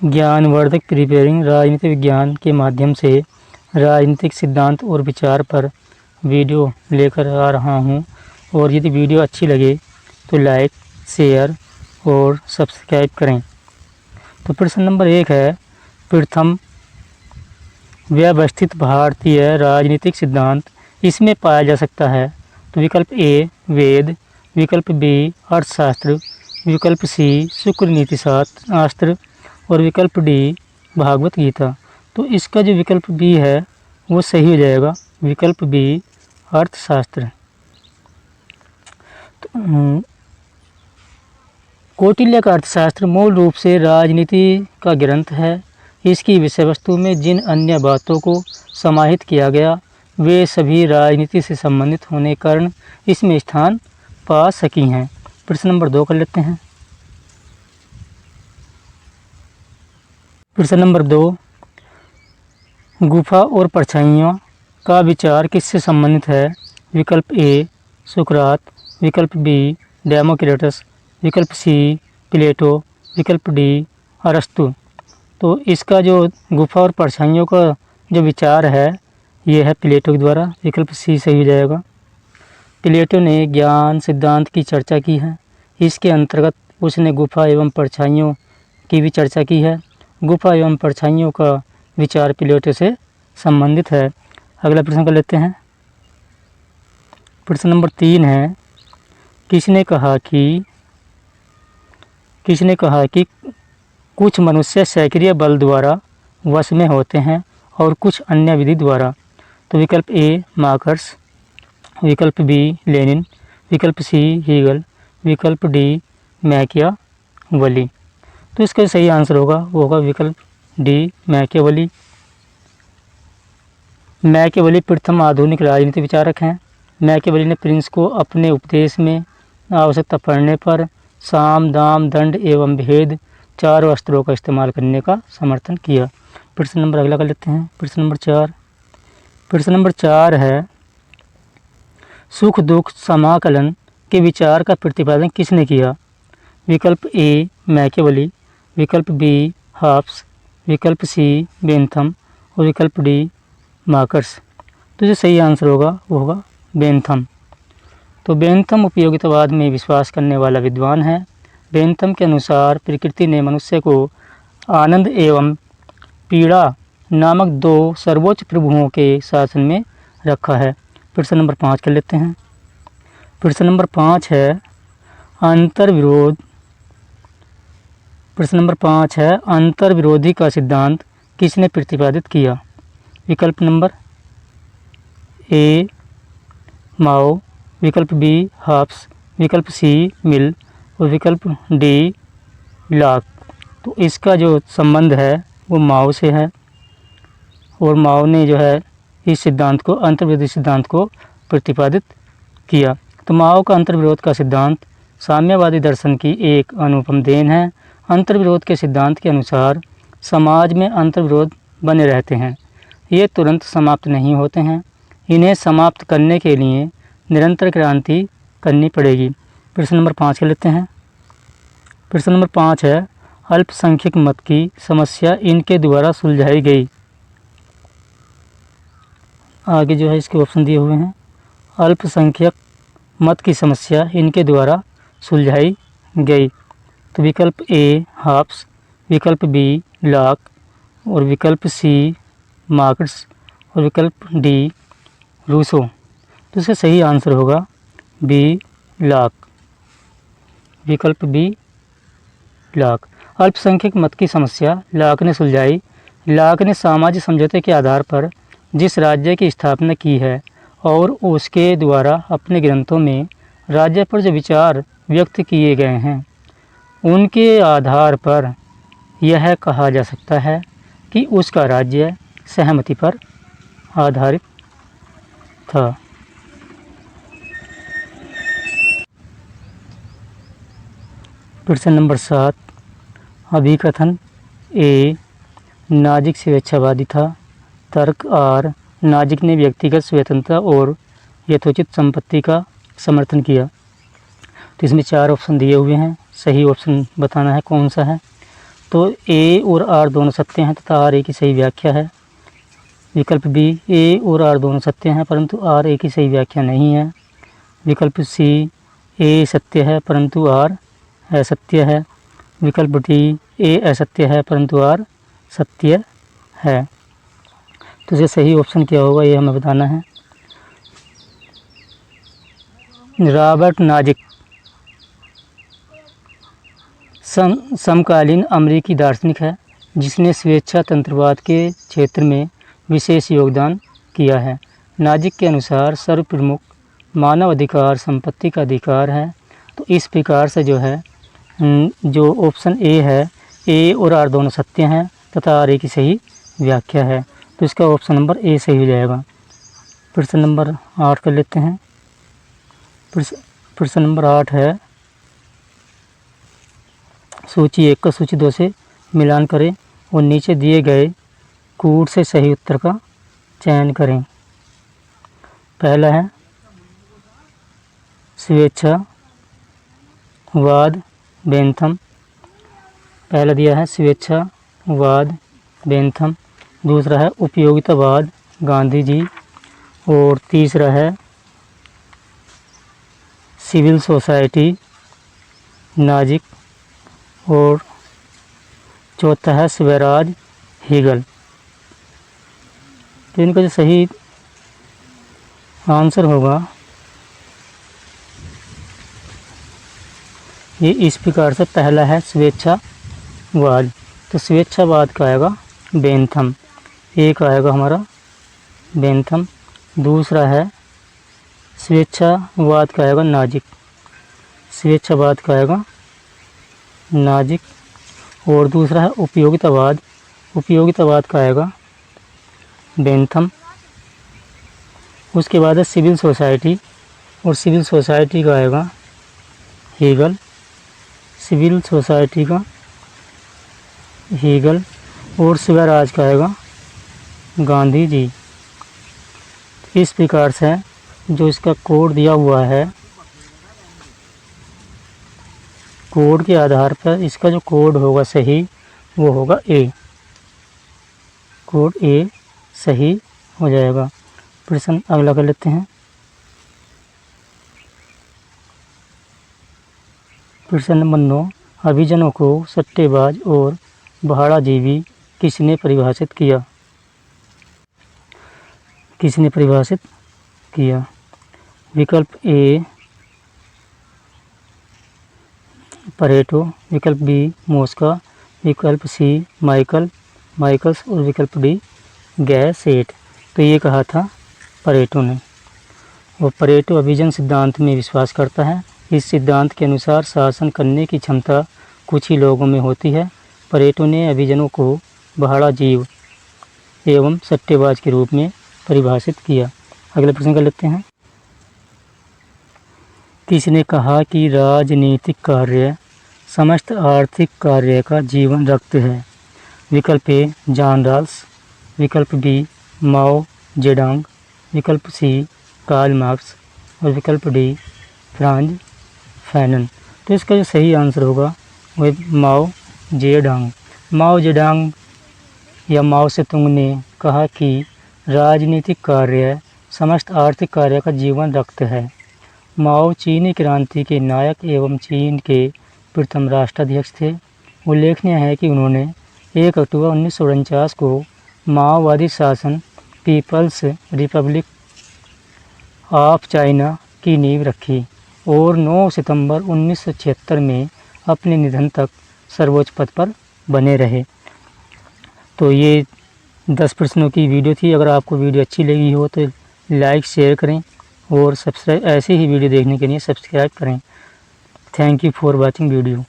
ज्ञानवर्धक प्रिपेयरिंग राजनीति विज्ञान के माध्यम से राजनीतिक सिद्धांत और विचार पर वीडियो लेकर आ रहा हूं, और यदि वीडियो अच्छी लगे तो लाइक, शेयर और सब्सक्राइब करें। तो प्रश्न नंबर 1 है, प्रथम व्यवस्थित भारतीय राजनीतिक सिद्धांत इसमें पाया जा सकता है। तो विकल्प ए वेद, विकल्प बी अर्थशास्त्र, विकल्प सी शुक्र नीति शास्त्र और विकल्प डी भागवत गीता। तो इसका जो विकल्प बी है वो सही हो जाएगा, विकल्प बी अर्थशास्त्र। तो कौटिल्य का अर्थशास्त्र मूल रूप से राजनीति का ग्रंथ है। इसकी विषय वस्तु में जिन अन्य बातों को समाहित किया गया वे सभी राजनीति से संबंधित होने के कारण इसमें स्थान पा सकी हैं। प्रश्न नंबर 2 कर लेते हैं। प्रश्न नंबर 2, गुफा और परछाइयों का विचार किससे संबंधित है। विकल्प ए सुकरात, विकल्प बी डेमोक्रिटस, विकल्प सी प्लेटो, विकल्प डी अरस्तु। तो इसका जो गुफा और परछाइयों का जो विचार है ये है प्लेटो के द्वारा, विकल्प सी सही हो जाएगा। प्लेटो ने ज्ञान सिद्धांत की चर्चा की है। इसके अंतर्गत उसने गुफा एवं परछाइयों की भी चर्चा की है। गुफा एवं परछाइयों का विचार प्लेटो से संबंधित है। अगला प्रश्न कर लेते हैं। प्रश्न नंबर 3 है, किसने कहा कि कुछ मनुष्य सक्रिय बल द्वारा वश में होते हैं और कुछ अन्य विधि द्वारा। तो विकल्प ए मार्क्स, विकल्प बी लेनिन, विकल्प सी हीगल, विकल्प डी मैकियावेली। तो इसका सही आंसर होगा वो होगा विकल्प डी मैकियावेली। मैकियावेली प्रथम आधुनिक राजनीति विचारक हैं। मैकियावेली ने प्रिंस को अपने उपदेश में आवश्यकता पड़ने पर साम, दाम, दंड एवं भेद चारों अस्त्रों का इस्तेमाल करने का समर्थन किया। प्रश्न नंबर अगला कर लेते हैं। प्रश्न नंबर 4। प्रश्न नंबर 4 है, सुख दुख समाकलन के विचार का प्रतिपादन किसने किया। विकल्प ए मैकियावेली, विकल्प बी हॉब्स, विकल्प सी बेंथम और विकल्प डी मार्क्स। तो जो सही आंसर होगा वो होगा बेंथम। तो बेंथम उपयोगितावाद में विश्वास करने वाला विद्वान है। बेंथम के अनुसार प्रकृति ने मनुष्य को आनंद एवं पीड़ा नामक 2 सर्वोच्च प्रभुओं के शासन में रखा है। प्रश्न नंबर 5 कर लेते हैं। प्रश्न नंबर 5 है, अंतर्विरोध। प्रश्न नंबर 5 है, अंतर्विरोधी का सिद्धांत किसने प्रतिपादित किया। विकल्प नंबर ए माओ, विकल्प बी हॉब्स, विकल्प सी मिल और विकल्प डी लॉक। तो इसका जो संबंध है वो माओ से है, और माओ ने जो है इस सिद्धांत को, अंतर्विरोधी सिद्धांत को प्रतिपादित किया। तो माओ का अंतर्विरोध का सिद्धांत साम्यवादी दर्शन की एक अनुपम देन है। अंतर्विरोध के सिद्धांत के अनुसार समाज में अंतर्विरोध बने रहते हैं, ये तुरंत समाप्त नहीं होते हैं। इन्हें समाप्त करने के लिए निरंतर क्रांति करनी पड़ेगी। प्रश्न नंबर 5 के लेते हैं। प्रश्न नंबर 5 है, अल्पसंख्यक मत की समस्या इनके द्वारा सुलझाई गई। आगे जो है इसके ऑप्शन दिए हुए हैं। अल्पसंख्यक मत की समस्या इनके द्वारा सुलझाई गई। तो विकल्प ए हॉब्स, विकल्प बी लॉक और विकल्प सी मार्क्स और विकल्प डी रूसो। तो इसका सही आंसर होगा बी लॉक, विकल्प बी लॉक। अल्पसंख्यक मत की समस्या लॉक ने सुलझाई। लॉक ने सामाजिक समझौते के आधार पर जिस राज्य की स्थापना की है और उसके द्वारा अपने ग्रंथों में राज्य पर जो विचार व्यक्त किए गए हैं उनके आधार पर यह कहा जा सकता है कि उसका राज्य सहमति पर आधारित था। प्रश्न नंबर 7, अभिकथन ए नाजिक स्वेच्छावादी था। तर्क आर, नाजिक ने व्यक्तिगत स्वतंत्रता और यथोचित संपत्ति का समर्थन किया। तो इसमें 4 ऑप्शन दिए हुए हैं, सही ऑप्शन बताना है कौन सा है। तो ए और आर दोनों सत्य हैं तथा आर ए की सही व्याख्या है। विकल्प बी, ए और आर दोनों सत्य हैं परंतु आर ए की सही व्याख्या नहीं है। विकल्प सी, ए सत्य है परंतु आर असत्य है। विकल्प डी, ए असत्य है परंतु आर सत्य है। तो इसका सही ऑप्शन क्या होगा ये हमें बताना है। रॉबर्ट नाजिक समकालीन अमेरिकी दार्शनिक है जिसने स्वेच्छा तंत्रवाद के क्षेत्र में विशेष योगदान किया है। नाजिक के अनुसार सर्वप्रमुख मानव अधिकार संपत्ति का अधिकार है। तो इस प्रकार से जो है जो ऑप्शन ए है, ए और आर दोनों सत्य हैं तथा आर ए की सही व्याख्या है। तो इसका ऑप्शन नंबर ए सही हो जाएगा। प्रश्न नंबर 8 कर लेते हैं। प्रश्न नंबर 8 है, सूची 1 का सूची 2 से मिलान करें और नीचे दिए गए कूट से सही उत्तर का चयन करें। पहला है स्वेच्छावाद बेंथम। पहला दिया है स्वेच्छावाद बेंथम। दूसरा है उपयोगितावाद गांधी जी। और तीसरा है सिविल सोसाइटी नाजिक। और चौथा है स्वराज हीगल। तो इनका जो सही आंसर होगा ये इस प्रकार से। पहला है स्वेच्छावाद, तो स्वेच्छावाद का आएगा बेंथम, एक आएगा हमारा बेंथम। दूसरा है स्वेच्छावाद का आएगा नाजिक, स्वेच्छावाद का आएगा नाजिक। और दूसरा है उपयोगितावाद, उपयोगितावाद का आएगा बेंथम। उसके बाद है सिविल सोसाइटी, और सिविल सोसाइटी का आएगा हीगल, सिविल सोसाइटी का हीगल। और स्वराज का आएगा गांधी जी। इस प्रकार से जो इसका कोड दिया हुआ है, कोड के आधार पर इसका जो कोड होगा सही वो होगा ए, कोड ए सही हो जाएगा। प्रश्न अगला कर लेते हैं। प्रश्न नंबर 9, अभिजनों को सट्टेबाज और भाड़ाजीवी किसने परिभाषित किया? किसने परिभाषित किया? विकल्प ए परेटो, विकल्प बी मोस्का, विकल्प सी माइकल्स और विकल्प डी गैसेट। तो ये कहा था परेटो ने। और परेटो अभिजन सिद्धांत में विश्वास करता है। इस सिद्धांत के अनुसार शासन करने की क्षमता कुछ ही लोगों में होती है। परेटो ने अभिजनों को भाड़ा जीव एवं सट्टेबाज के रूप में परिभाषित किया। अगले प्रश्न कर लेते हैं। किसने कहा कि राजनीतिक कार्य समस्त आर्थिक कार्य का जीवन रक्त है? विकल्प ए जॉन रॉल्स, विकल्प बी माओ जेडोंग, विकल्प सी कार्ल मार्क्स और विकल्प डी फ्रांज फैनन। तो इसका जो सही आंसर होगा वह माओ जेडोंग। माओ जेडोंग या माओ सेतुंग ने कहा कि राजनीतिक कार्य समस्त आर्थिक कार्य का जीवन रक्त है। माओ चीनी क्रांति के नायक एवं चीन के प्रथम राष्ट्राध्यक्ष थे। उल्लेखनीय है कि उन्होंने 1 अक्टूबर 1949 को माओवादी शासन पीपल्स रिपब्लिक ऑफ चाइना की नींव रखी और 9 सितंबर 1976 में अपने निधन तक सर्वोच्च पद पर बने रहे। तो ये 10 प्रश्नों की वीडियो थी। अगर आपको वीडियो अच्छी लगी हो तो लाइक शेयर करें और सब्सक्राइब, ऐसे ही वीडियो देखने के लिए सब्सक्राइब करें। Thank you for watching video.